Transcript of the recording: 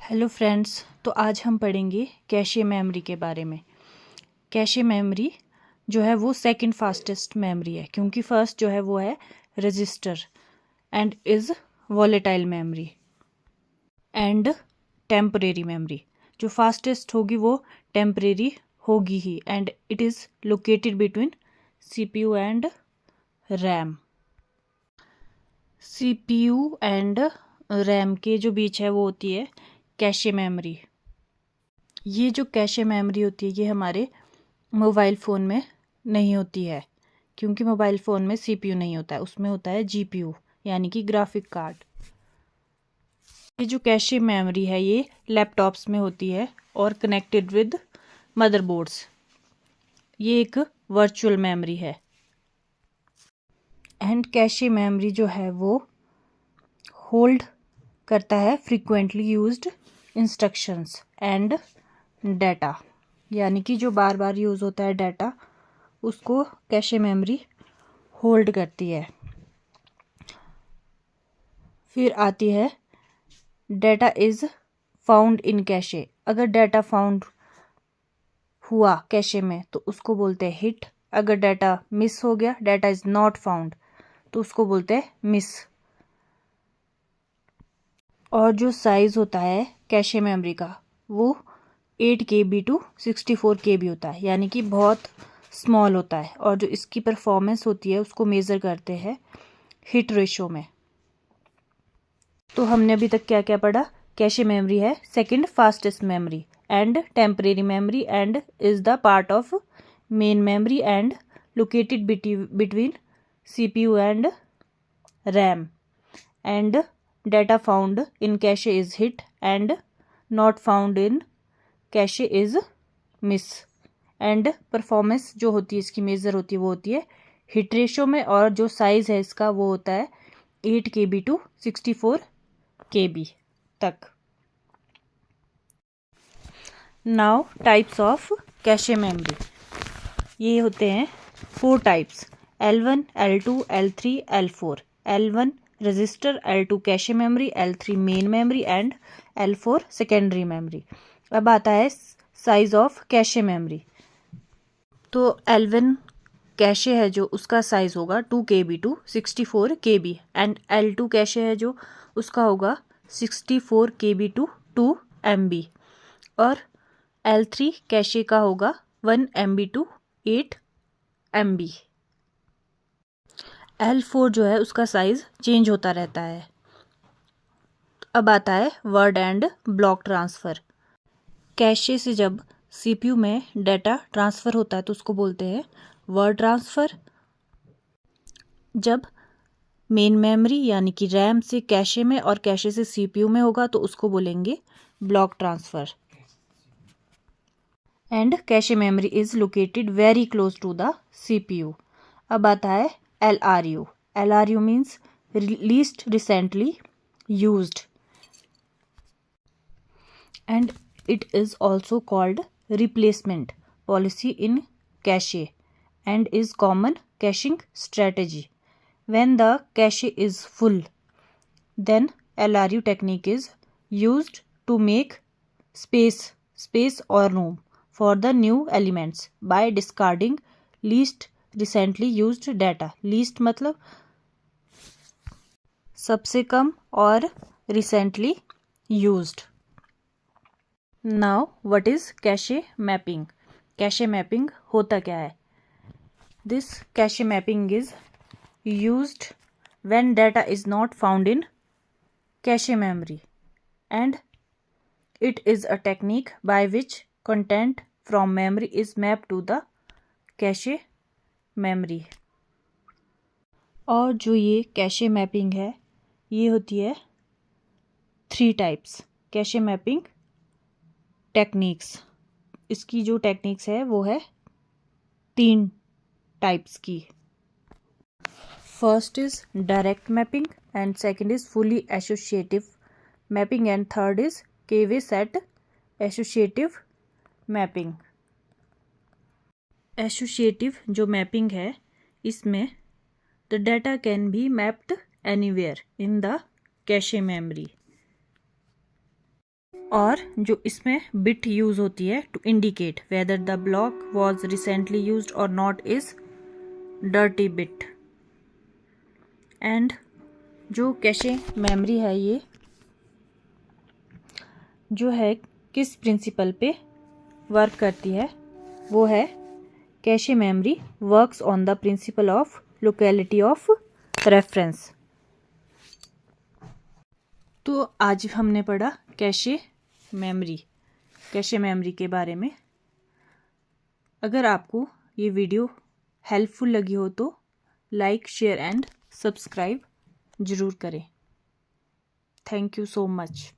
Hello friends, तो आज हम पढ़ेंगे कैशे मेमोरी के बारे में। कैशे मेमोरी जो है वो सेकंड फास्टेस्ट मेमोरी है, क्योंकि फर्स्ट जो है वो है register and is volatile memory and temporary memory. जो फास्टेस्ट होगी वो टेम्परेरी होगी ही and it is located between CPU and RAM. CPU and RAM के जो बीच है वो होती है कैशे मेमोरी। ये जो कैशे मेमोरी होती है ये हमारे मोबाइल फ़ोन में नहीं होती है, क्योंकि मोबाइल फ़ोन में CPU नहीं होता है, उसमें होता है GPU यानी कि ग्राफिक कार्ड। ये जो कैशे मेमोरी है ये लैपटॉप्स में होती है और कनेक्टेड विद मदरबोर्ड्स। ये एक वर्चुअल मेमोरी है एंड कैशे मेमोरी जो है वो होल्ड करता है frequently used instructions and data, यानी कि जो बार बार यूज़ होता है डाटा उसको कैशे मेमोरी होल्ड करती है। फिर आती है data is found in cache. अगर डाटा फाउंड हुआ कैशे में तो उसको बोलते हैं हिट। अगर डाटा मिस हो गया, डाटा इज़ नॉट फाउंड, तो उसको बोलते हैं मिस। और जो साइज़ होता है कैशे मेमोरी का वो 8 KB टू 64 KB होता है, यानी कि बहुत स्मॉल होता है। और जो इसकी परफॉर्मेंस होती है उसको मेज़र करते हैं हिट रेशो में। तो हमने अभी तक क्या क्या पढ़ा? कैशे मेमोरी है second fastest memory and temporary memory and is the part of main memory and located between CPU and RAM and data found in cache is hit and not found in cache is miss. And performance जो होती है इसकी major होती है वो होती है hit ratio में, और जो साइज़ है इसका वो होता है 8 KB टू 64 KB तक। Now types of cache memory, ये होते हैं 4 types: L1, L2, L3, L4। L1 register, L2 cache memory, L3 main memory and L4 secondary memory. अब आता है साइज ऑफ कैशे मेमोरी। तो L1 कैशे है जो उसका साइज होगा 2 KB to 64 KB and L2 cache है जो उसका होगा 64 KB टू 2 MB और L3 कैशे का होगा 1 MB टू 8 MB। L4 जो है उसका साइज चेंज होता रहता है। अब आता है word and block transfer. Cache से जब CPU में डाटा ट्रांसफ़र होता है तो उसको बोलते हैं वर्ड ट्रांसफ़र। जब मेन मेमोरी यानी कि रैम से कैशे में और कैशे से CPU में होगा तो उसको बोलेंगे block transfer. And cache memory is located very close to the CPU। अब आता है LRU। LRU means least recently used and it is also called replacement policy in cache and is common caching strategy. When the cache is full, then LRU technique is used to make space or room for the new elements by discarding least recently used data. Least मतलब सबसे कम और recently used। Now what is cache mapping? Cache mapping होता क्या है? This cache mapping is used when data is not found in cache memory and it is a technique by which content from memory is map to the cache memory. और जो ये cache mapping है ये होती है 3 types cache mapping techniques. इसकी जो techniques है वो है 3 टाइप्स की। First is direct mapping and second is fully associative mapping and third is K way set associative mapping. Associative जो मैपिंग है इसमें the data can be mapped anywhere in the cache memory. और जो इसमें बिट यूज होती है to indicate whether the block was recently used और not is dirty bit. And जो कैशे मेमोरी है ये जो है किस प्रिंसिपल पे वर्क करती है, वो है cache memory works on the principle of locality of reference. तो आज हमने पढ़ा कैशे मेमोरी के बारे में। अगर आपको ये वीडियो हेल्पफुल लगी हो तो लाइक, शेयर एंड सब्सक्राइब ज़रूर करें। Thank you so much.